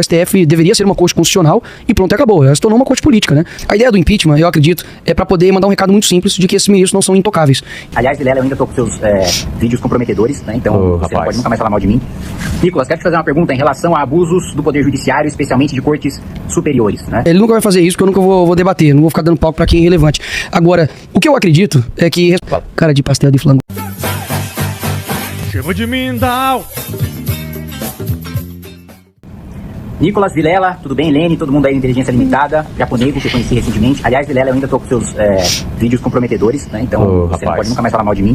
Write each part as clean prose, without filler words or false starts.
O STF deveria ser uma corte constitucional e pronto, acabou. Ela se tornou uma corte política, né? A ideia do impeachment, eu acredito, é para poder mandar um recado muito simples de que esses ministros não são intocáveis. Aliás, Vilela, eu ainda tô com seus vídeos comprometedores, né? Então você não pode nunca mais falar mal de mim. Nicolas, quero te fazer uma pergunta em relação a abusos do Poder Judiciário, especialmente de cortes superiores, né? Ele nunca vai fazer isso, porque eu nunca vou debater, não vou ficar dando palco para quem é irrelevante. Agora, o que eu acredito é que... Cara de pastel de flango. Chama de Mindal. Nicolas, Vilela, tudo bem? Lene, todo mundo aí da Inteligência Limitada, japonês, que eu conheci recentemente. Aliás, Vilela, eu ainda tô com seus vídeos comprometedores, né? Então você não pode nunca mais falar mal de mim.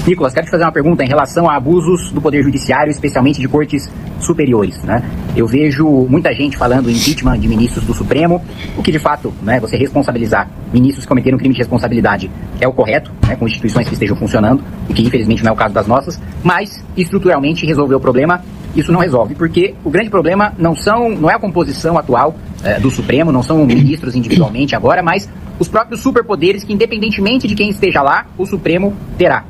Nicolas, quero te fazer uma pergunta em relação a abusos do Poder Judiciário, especialmente de cortes superiores, né? Eu vejo muita gente falando em impeachment de ministros do Supremo, o que de fato, né, você responsabilizar ministros que cometeram crime de responsabilidade é o correto, né, com instituições que estejam funcionando, o que infelizmente não é o caso das nossas, mas estruturalmente resolver o problema, isso não resolve, porque o grande problema não é a composição atual do Supremo, não são ministros individualmente agora, mas os próprios superpoderes que, independentemente de quem esteja lá, o Supremo terá.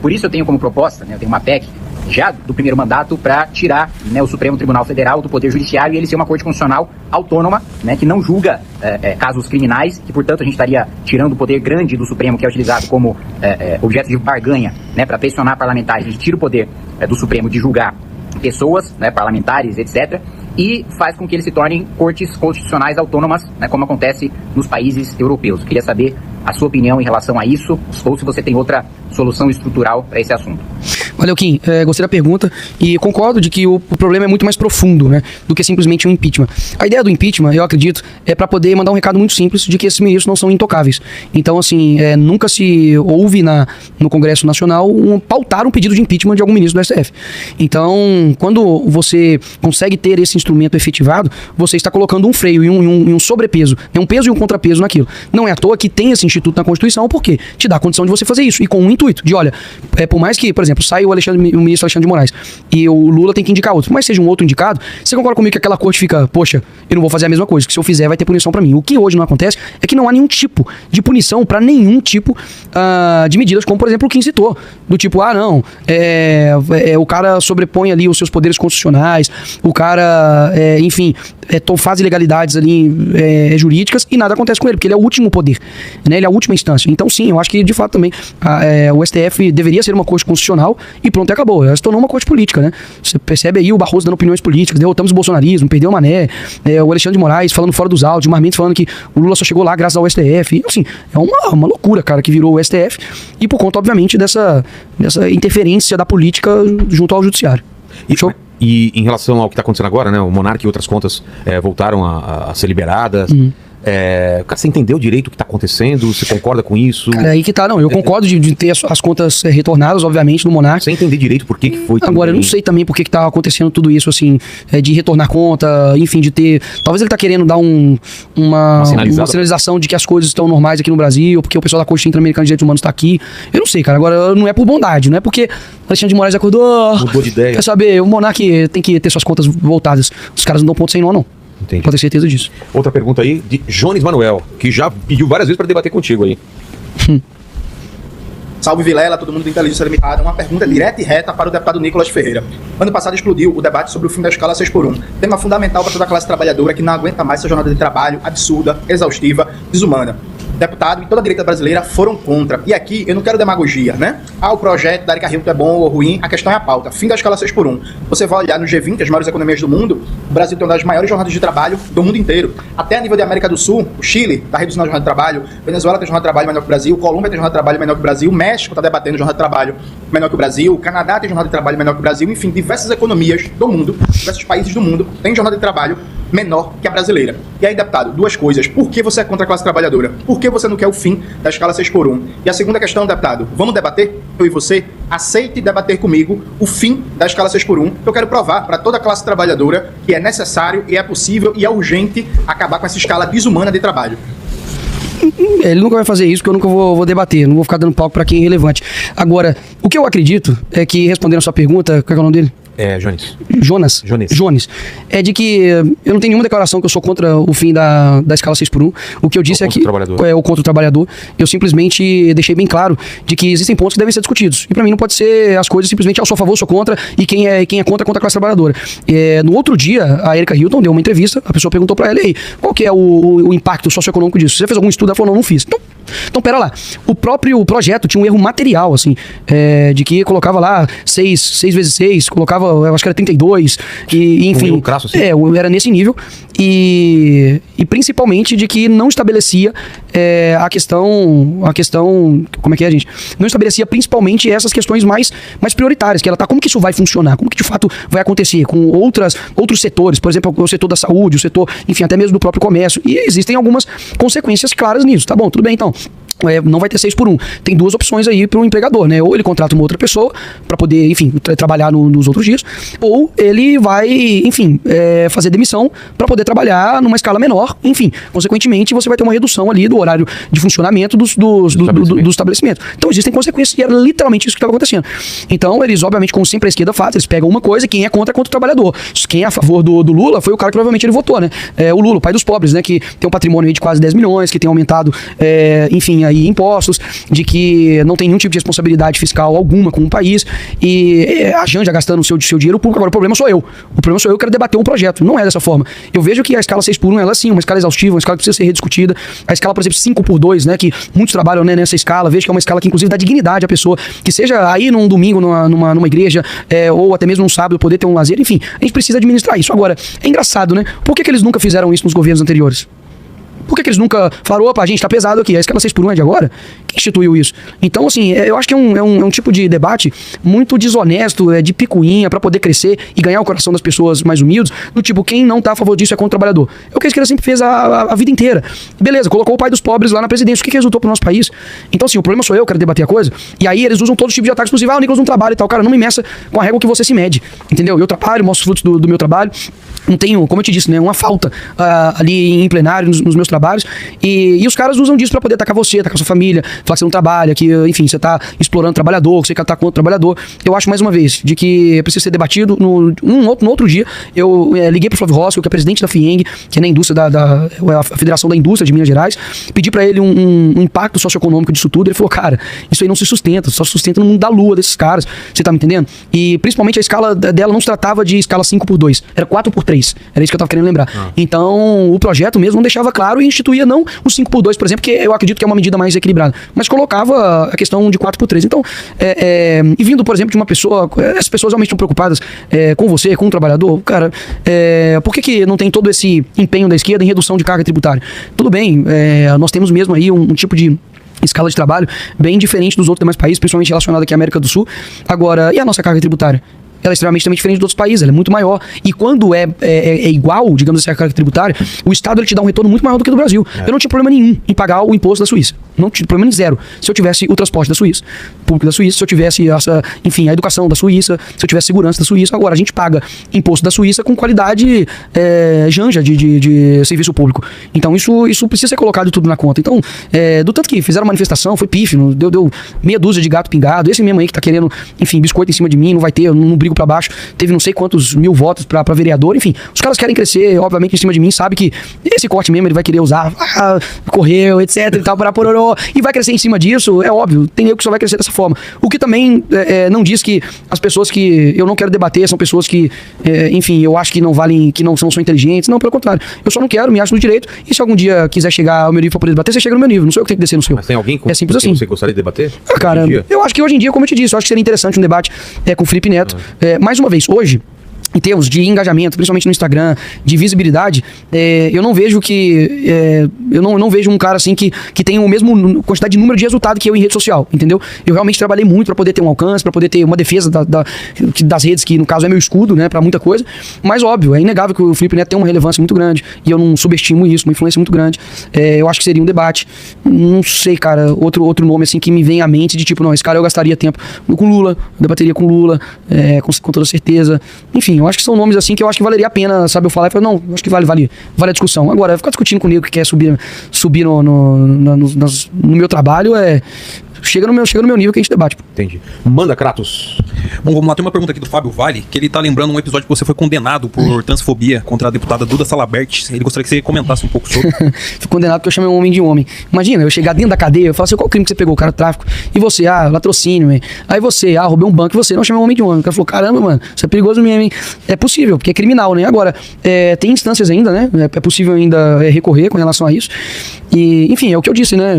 Por isso eu tenho como proposta, né, eu tenho uma PEC já do primeiro mandato para tirar, né, o Supremo Tribunal Federal do Poder Judiciário e ele ser uma corte constitucional autônoma, né, que não julga casos criminais, que portanto a gente estaria tirando o poder grande do Supremo, que é utilizado como objeto de barganha, né, para pressionar parlamentares. A gente tira o poder do Supremo de julgar pessoas, né, parlamentares, etc., e faz com que eles se tornem cortes constitucionais autônomas, né, como acontece nos países europeus. Queria saber a sua opinião em relação a isso, ou se você tem outra solução estrutural para esse assunto. Valeu, Kim. Gostei da pergunta e concordo de que o problema é muito mais profundo, né, do que simplesmente um impeachment. A ideia do impeachment, eu acredito, é para poder mandar um recado muito simples de que esses ministros não são intocáveis. Então, assim, nunca se houve no Congresso Nacional pautar um pedido de impeachment de algum ministro do STF. Então, quando você consegue ter esse instrumento efetivado, você está colocando um freio e um sobrepeso, um peso e um contrapeso naquilo. Não é à toa que tem esse instituto na Constituição, porque te dá a condição de você fazer isso, e com um intuito, de olha, por mais que, por exemplo, saia o ministro Alexandre de Moraes e o Lula tem que indicar outro, mas seja um outro indicado, você concorda comigo que aquela corte fica, poxa, eu não vou fazer a mesma coisa, que se eu fizer vai ter punição pra mim. O que hoje não acontece é que não há nenhum tipo de punição pra nenhum tipo de medidas, como por exemplo o Kim citou, do tipo, não, o cara sobrepõe ali os seus poderes constitucionais, o cara, enfim, faz ilegalidades ali jurídicas e nada acontece com ele, porque ele é o último poder, né? Ele é a última instância. Então sim, eu acho que de fato também o STF deveria ser uma corte constitucional e pronto, acabou. Ela se tornou uma corte política, né? Você percebe aí o Barroso dando opiniões políticas, derrotamos o bolsonarismo, perdeu o Mané, o Alexandre de Moraes falando fora dos autos, o Mar Mendes falando que o Lula só chegou lá graças ao STF. Assim, é uma loucura, cara, que virou o STF e por conta, obviamente, dessa interferência da política junto ao judiciário. E em relação ao que está acontecendo agora, né? O Monark e outras contas voltaram a ser liberadas. Você entendeu direito o que está acontecendo? Você concorda com isso? Cara, aí que tá, não. Eu concordo de ter as contas retornadas, obviamente, do Monark. Sem entender direito por que foi. Agora, eu não sei também por que tá acontecendo tudo isso, assim, de retornar conta, enfim, de ter... Talvez ele tá querendo dar uma sinalização de que as coisas estão normais aqui no Brasil, porque o pessoal da Corte Interamericana de Direitos Humanos tá aqui. Eu não sei, cara. Agora, não é por bondade, não é porque Alexandre de Moraes acordou... Mudou de ideia. Quer saber, o Monark tem que ter suas contas voltadas. Os caras não dão ponto sem nó, não. Entendi. Pode ter certeza disso. Outra pergunta aí de Jones Manuel, que já pediu várias vezes para debater contigo aí. Salve Vilela, todo mundo do Inteligência Limitada. Uma pergunta direta e reta para o deputado Nicolas Ferreira. Ano passado explodiu o debate sobre o fim da escala 6x1. Tema fundamental para toda a classe trabalhadora que não aguenta mais essa jornada de trabalho absurda, exaustiva, desumana. Deputado e toda a direita brasileira foram contra. E aqui eu não quero demagogia, né? O projeto da Erika Hilton é bom ou ruim, a questão é a pauta. Fim da escala 6x1. Você vai olhar no G20, as maiores economias do mundo, o Brasil tem uma das maiores jornadas de trabalho do mundo inteiro. Até a nível da América do Sul, o Chile está reduzindo a jornada de trabalho, Venezuela tem jornada de trabalho menor que o Brasil, Colômbia tem jornada de trabalho menor que o Brasil, o México está debatendo jornada de trabalho menor que o Brasil, o Canadá tem jornada de trabalho menor que o Brasil, enfim, diversas economias do mundo, diversos países do mundo têm jornada de trabalho menor que a brasileira. E aí, deputado, duas coisas. Por que você é contra a classe trabalhadora? Por que você não quer o fim da escala 6x1? E a segunda questão, deputado, vamos debater? Eu e você, aceite debater comigo o fim da escala 6x1. Eu quero provar para toda a classe trabalhadora que é necessário e é possível e é urgente acabar com essa escala desumana de trabalho. Ele nunca vai fazer isso, porque eu nunca vou debater, não vou ficar dando palco para quem é irrelevante. Agora, o que eu acredito é que, respondendo a sua pergunta, qual é o nome dele? Jones. É de que eu não tenho nenhuma declaração que eu sou contra o fim da escala 6x1. O que eu disse é que o contra o trabalhador. Eu simplesmente deixei bem claro de que existem pontos que devem ser discutidos. E pra mim não pode ser as coisas simplesmente eu sou a favor, sou contra, e quem é contra a classe trabalhadora. No outro dia, a Erika Hilton deu uma entrevista, a pessoa perguntou pra ela, ei, qual que é o impacto socioeconômico disso? Você fez algum estudo? Ela falou, não fiz. Então, pera lá. O próprio projeto tinha um erro material, assim, de que colocava lá 6 vezes 6, colocava, eu acho que era 32, e enfim. Um crasso, assim. Era nesse nível. E principalmente de que não estabelecia a questão, como é que é, gente? Não estabelecia principalmente essas questões mais prioritárias, que ela tá, como que isso vai funcionar? Como que de fato vai acontecer com outros setores, por exemplo, o setor da saúde, o setor, enfim, até mesmo do próprio comércio. E existem algumas consequências claras nisso. Tá bom, tudo bem então. Não vai ter 6x1. Tem duas opções aí para o empregador, né? Ou ele contrata uma outra pessoa para poder, enfim, trabalhar nos outros dias, ou ele vai, enfim, fazer demissão para poder trabalhar numa escala menor. Enfim, consequentemente, você vai ter uma redução ali do horário de funcionamento do estabelecimento. Então, existem consequências e era literalmente isso que estava acontecendo. Então, eles, obviamente, como sempre a esquerda faz, eles pegam uma coisa, quem é contra o trabalhador. Quem é a favor do Lula foi o cara que provavelmente ele votou, né? O Lula, o pai dos pobres, né? Que tem um patrimônio aí de quase 10 milhões, que tem aumentado, enfim, aí impostos, de que não tem nenhum tipo de responsabilidade fiscal alguma com o país, e a Janja gastando o seu dinheiro público. Agora, o problema sou eu. O problema sou eu que quero debater um projeto. Não é dessa forma. Eu vejo que a escala 6x1, ela sim, uma escala exaustiva, uma escala que precisa ser rediscutida. A escala, por exemplo, 5x2, né, que muitos trabalham, né, nessa escala. Vejo que é uma escala que, inclusive, dá dignidade à pessoa, que seja aí num domingo, numa igreja, ou até mesmo num sábado, poder ter um lazer. Enfim, a gente precisa administrar isso. Agora, é engraçado, né? Por que eles nunca fizeram isso nos governos anteriores? Por que eles nunca falaram, opa, gente, tá pesado aqui, a escala 6x1 é de agora? Quem instituiu isso? Então, assim, eu acho que é um tipo de debate muito desonesto, de picuinha, pra poder crescer e ganhar o coração das pessoas mais humildes, do tipo, quem não tá a favor disso é contra o trabalhador. É o que a esquerda sempre fez a vida inteira. Beleza, colocou o pai dos pobres lá na presidência. O que resultou pro nosso país? Então, assim, o problema sou eu, quero debater a coisa, e aí eles usam todo tipo de ataque exclusivo. O Nicolas não trabalha e tal. Cara, não me meça com a régua que você se mede, entendeu? Eu trabalho, mostro os frutos do meu trabalho. Não tenho, como eu te disse, né, uma falta ali em plenário, nos meus trabalhos, e os caras usam disso pra poder atacar você, atacar sua família, falar que você não trabalha, que, enfim, você tá explorando o trabalhador, que você tá contra o trabalhador. Eu acho, mais uma vez, de que precisa ser debatido. No outro dia, eu liguei pro Flávio Rossi, que é presidente da FIENG, que é na indústria a Federação da Indústria de Minas Gerais, pedi pra ele um impacto socioeconômico disso tudo. Ele falou, cara, isso aí não se sustenta, só se sustenta no mundo da lua desses caras, você tá me entendendo? E principalmente a escala dela não se tratava de escala 5x2, era 4x3. Era isso que eu tava querendo lembrar. Então, o projeto mesmo não deixava claro e instituía não o 5x2, por exemplo, que eu acredito que é uma medida mais equilibrada, mas colocava a questão de 4x3. Então, e vindo, por exemplo, de uma pessoa, as pessoas realmente estão preocupadas com você, com o trabalhador, cara, por que não tem todo esse empenho da esquerda em redução de carga tributária? Tudo bem, nós temos mesmo aí um tipo de escala de trabalho bem diferente dos outros demais países, principalmente relacionado aqui à América do Sul. Agora, e a nossa carga tributária? Ela é extremamente também diferente de outros países, ela é muito maior. E quando é igual, digamos assim, a carga tributária, o Estado ele te dá um retorno muito maior do que do Brasil. Eu não tinha problema nenhum em pagar o imposto da Suíça. Não tinha problema zero. Se eu tivesse o transporte da Suíça, público da Suíça, se eu tivesse enfim, a educação da Suíça, se eu tivesse segurança da Suíça. Agora, a gente paga imposto da Suíça com qualidade janja de serviço público. Então, isso precisa ser colocado tudo na conta. Então, do tanto que fizeram manifestação, foi pífio, deu meia dúzia de gato pingado. Esse mesmo aí que tá querendo, enfim, biscoito em cima de mim, não vai ter, eu não brigo pra baixo, teve não sei quantos mil votos pra vereador, enfim, os caras querem crescer, obviamente, em cima de mim, sabe que esse corte mesmo ele vai querer usar, correu, etc e tal, para pororó, e vai crescer em cima disso, é óbvio, tem eu que só vai crescer dessa forma. O que também não diz que as pessoas que eu não quero debater são pessoas que, enfim, eu acho que não valem, que não são inteligentes, não, pelo contrário, eu só não quero, me acho no direito, e se algum dia quiser chegar ao meu nível pra poder debater, você chega no meu nível, não sou eu que tenho que descer no seu. Mas tem alguém é simples assim. Você gostaria de debater? Cara, eu acho que hoje em dia, como eu te disse, eu acho que seria interessante um debate com o Felipe Neto. Mais uma vez, hoje, em termos de engajamento, principalmente no Instagram, de visibilidade, eu não vejo que... eu não vejo um cara assim que tem o mesmo quantidade de número de resultado que eu em rede social, entendeu? Eu realmente trabalhei muito pra poder ter um alcance, pra poder ter uma defesa das redes, que no caso é meu escudo, né, pra muita coisa. Mas óbvio, é inegável que o Felipe Neto tem uma relevância muito grande, e eu não subestimo isso, uma influência muito grande. Eu acho que seria um debate. Não sei, cara, outro nome assim que me vem à mente de tipo, não, esse cara eu gastaria tempo com Lula, debateria com Lula, com toda certeza. Enfim, eu acho que são nomes assim que eu acho que valeria a pena, sabe, eu falar e falar, não, eu acho que vale a discussão. Agora, ficar discutindo comigo que quer subir no meu trabalho chega no meu nível que a gente debate. Pô. Entendi. Manda, Kratos. Bom, vamos lá, tem uma pergunta aqui do Fábio Vale, que ele tá lembrando um episódio que você foi condenado por transfobia contra a deputada Duda Salabert. Ele gostaria que você comentasse um pouco sobre. Fui condenado porque eu chamei um homem de homem. Imagina, eu chegar dentro da cadeia, eu falo assim, qual crime que você pegou? O cara, tráfico. E você? Ah, latrocínio, hein? Aí você, roubei um banco. E você? Não, chamei um homem de homem. O cara falou, caramba, mano, isso é perigoso mesmo, hein? É possível, porque é criminal, né? Agora, tem instâncias ainda, né? É possível ainda recorrer com relação a isso. E, enfim, é o que eu disse, né?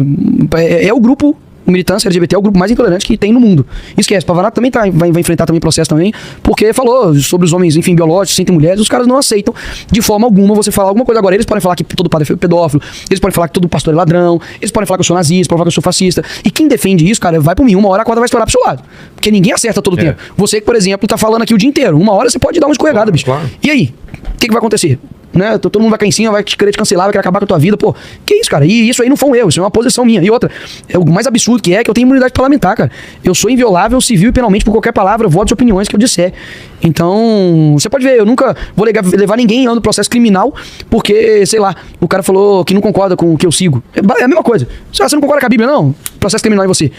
É o grupo... O militância LGBT é o grupo mais intolerante que tem no mundo. Esquece, Pavanato também vai enfrentar também processo também, porque falou sobre os homens, enfim, biológicos, sentem mulheres, os caras não aceitam de forma alguma você falar alguma coisa. Agora, eles podem falar que todo padre é pedófilo, eles podem falar que todo pastor é ladrão, eles podem falar que eu sou nazista, podem falar que eu sou fascista. E quem defende isso, cara, vai por mim, uma hora a corda vai estourar pro seu lado. Porque ninguém acerta todo o tempo. Você que, por exemplo, tá falando aqui o dia inteiro, uma hora você pode dar uma escorregada, bicho. Claro. E aí? O que vai acontecer? Né? Todo mundo vai cair em cima, vai querer te cancelar, vai querer acabar com a tua vida, pô. Que isso, cara? E isso aí não foi um erro, isso é uma posição minha. E outra, o mais absurdo que eu tenho imunidade parlamentar, cara. Eu sou inviolável civil e penalmente por qualquer palavra, votos e opiniões que eu disser. Então, você pode ver, eu nunca vou levar ninguém no processo criminal porque, sei lá, o cara falou que não concorda com o que eu sigo. É a mesma coisa. Você não concorda com a Bíblia, não? Processo criminal em você.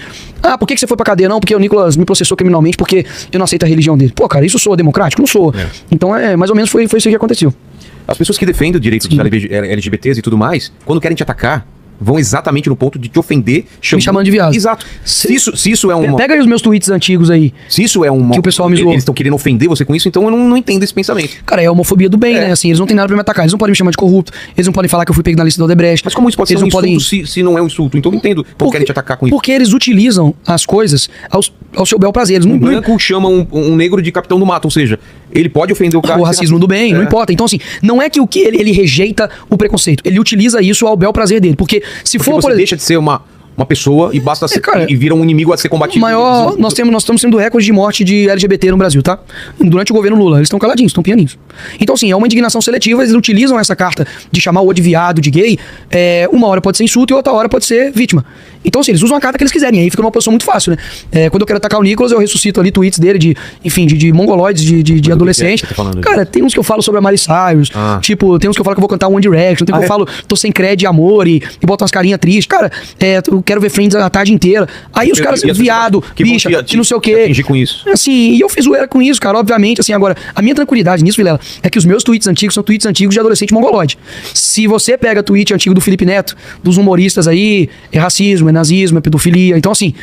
Ah, por que você foi pra cadeia? Não, porque o Nicolas me processou criminalmente porque eu não aceito a religião dele. Pô, cara, isso soa democrático? Não sou. Então, mais ou menos foi isso que aconteceu. As pessoas que defendem o direito dos LGBTs e tudo mais, quando querem te atacar, vão exatamente no ponto de te ofender, me chamando de viado. Exato. Se isso é uma... Pega aí os meus tweets antigos aí. Se isso é uma... Que o pessoal me zoou. Eles estão querendo ofender você com isso, então eu não entendo esse pensamento. Cara, é a homofobia do bem, né? Assim, eles não têm nada pra me atacar. Eles não podem me chamar de corrupto. Eles não podem falar que eu fui pego na lista do Odebrecht. Mas como isso pode ser eles um não insulto se não é um insulto? Então eu entendo porque querem te atacar com isso. Porque eles utilizam as coisas ao seu bel prazer. Eles Um branco chama um negro de capitão do mato, ou seja, ele pode ofender o cara. O racismo do bem, não importa. Então, assim, não é que ele rejeita o preconceito. Ele utiliza isso ao bel prazer dele. Porque se for, você deixa de ser uma pessoa e basta ser, cara, e vira um inimigo a ser combatido. Nós estamos tendo recorde de morte de LGBT no Brasil, tá? Durante o governo Lula. Eles estão caladinhos, estão pianinhos. Então, assim, é uma indignação seletiva. Eles utilizam essa carta de chamar o outro de viado, de gay. Uma hora pode ser insulto e outra hora pode ser vítima. Então, assim, eles usam a carta que eles quiserem. Aí fica numa posição muito fácil, né? Quando eu quero atacar o Nicolas, eu ressuscito ali tweets dele de mongoloides, de adolescente. Cara, tem uns que eu falo sobre a Miley Cyrus. Tipo, tem uns que eu falo que eu vou cantar One Direction. Tem uns que eu falo, tô sem crédito de amor e boto umas carinhas tristes. Cara, eu quero ver Friends a tarde inteira. Aí os caras, viado, bicha, que não sei o quê. Atingir com isso. Assim, e eu fiz zoeira com isso, cara, obviamente. Assim, agora, a minha tranquilidade nisso, Vilela, é que os meus tweets antigos são tweets antigos de adolescente mongoloide. Se você pega tweet antigo do Felipe Neto, dos humoristas aí, é racismo, é nazismo, é pedofilia. Então, assim,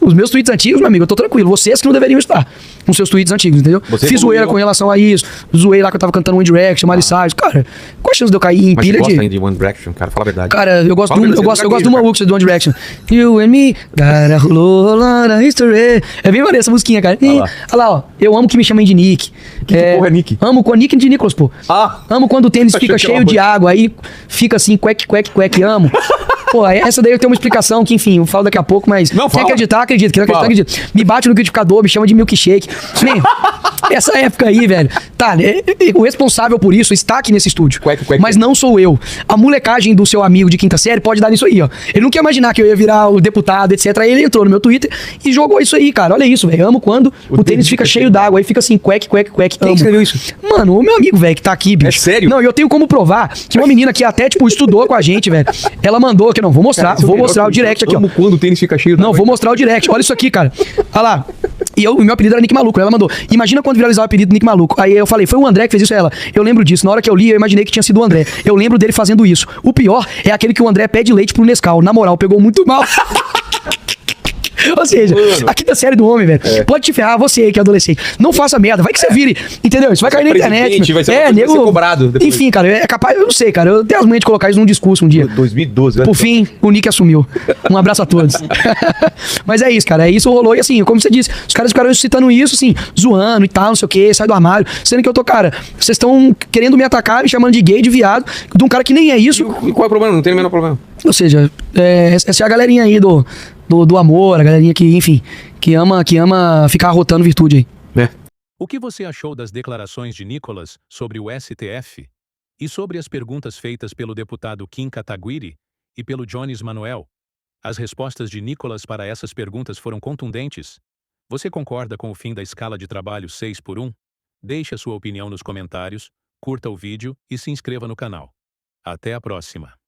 os meus tweets antigos, meu amigo, eu tô tranquilo. Vocês que não deveriam estar com seus tweets antigos, entendeu? Fiz zoeira com relação a isso. Zoei lá que eu tava cantando One Direction, Miley Cyrus. Cara, qual a chance de eu cair em pilha de... Mas você gosta de One Direction, cara? Fala a verdade. Cara, eu gosto do uma Wux do One Direction. You and me, gotta roll on a history. É bem maneiro essa musiquinha, cara. Olha lá, ó. Eu amo que me chamem de Nick. Que porra é Nick? Amo com Nick de Nicholas, pô. Amo quando o tênis fica cheio de água, aí fica assim, quack, amo. Pô, essa daí eu tenho uma explicação que, enfim, eu falo daqui a pouco, mas quem acreditar, acredita. Quem não acreditar, acredita. Me bate no liquidificador, me chama de milkshake. Nem, essa época aí, velho. Tá, o responsável por isso está aqui nesse estúdio. Mas não sou eu. A molecagem do seu amigo de quinta série pode dar nisso aí, ó. Ele não quer imaginar que eu ia virar o deputado, etc. Aí ele entrou no meu Twitter e jogou isso aí, cara. Olha isso, velho. Amo quando o tênis fica cheio d'água. Aí fica assim, quack. Quem escreveu isso? Mano, o meu amigo, velho, que tá aqui, bicho. É sério? Não, eu tenho como provar que uma menina que até, tipo, estudou com a gente, velho. Ela mandou aqui, não, vou mostrar o direct aqui, ó. Quando o tênis fica cheio d'água. Não, vou mostrar o direct. Olha isso aqui, cara. Olha lá. E o meu apelido era Nick Maluco. Ela mandou, imagina quando viralizar o apelido do Nick Maluco. Aí eu falei, foi o André que fez isso a ela. Eu lembro disso. Na hora que eu li, eu imaginei que tinha sido o André. Eu lembro dele fazendo isso. O pior é aquele que o André pede leite pro Nescau. Na moral, pegou muito mal. Ou seja, a quinta série do homem, velho. Pode te ferrar, você aí que é adolescente. Não faça merda, vai que você vire. Entendeu? Isso vai cair na internet. Vai ser cobrado depois. Enfim, cara, é capaz, eu não sei, cara. Eu tenho as manhas de colocar isso num discurso um dia. 2012, Por fim, o Nick assumiu. Um abraço a todos. Mas é isso, cara. Isso rolou. E assim, como você disse, os caras ficaram citando isso, assim, zoando e tal, não sei o quê, sai do armário. Sendo que eu tô, cara, vocês estão querendo me atacar, me chamando de gay, de viado, de um cara que nem é isso. E qual é o problema? Não tem o menor problema. Ou seja, essa é a galerinha aí do amor, a galerinha que, enfim, que ama ficar arrotando virtude aí. O que você achou das declarações de Nicolas sobre o STF? E sobre as perguntas feitas pelo deputado Kim Kataguiri e pelo Jones Manuel? As respostas de Nicolas para essas perguntas foram contundentes. Você concorda com o fim da escala de trabalho 6x1? Deixe a sua opinião nos comentários, curta o vídeo e se inscreva no canal. Até a próxima.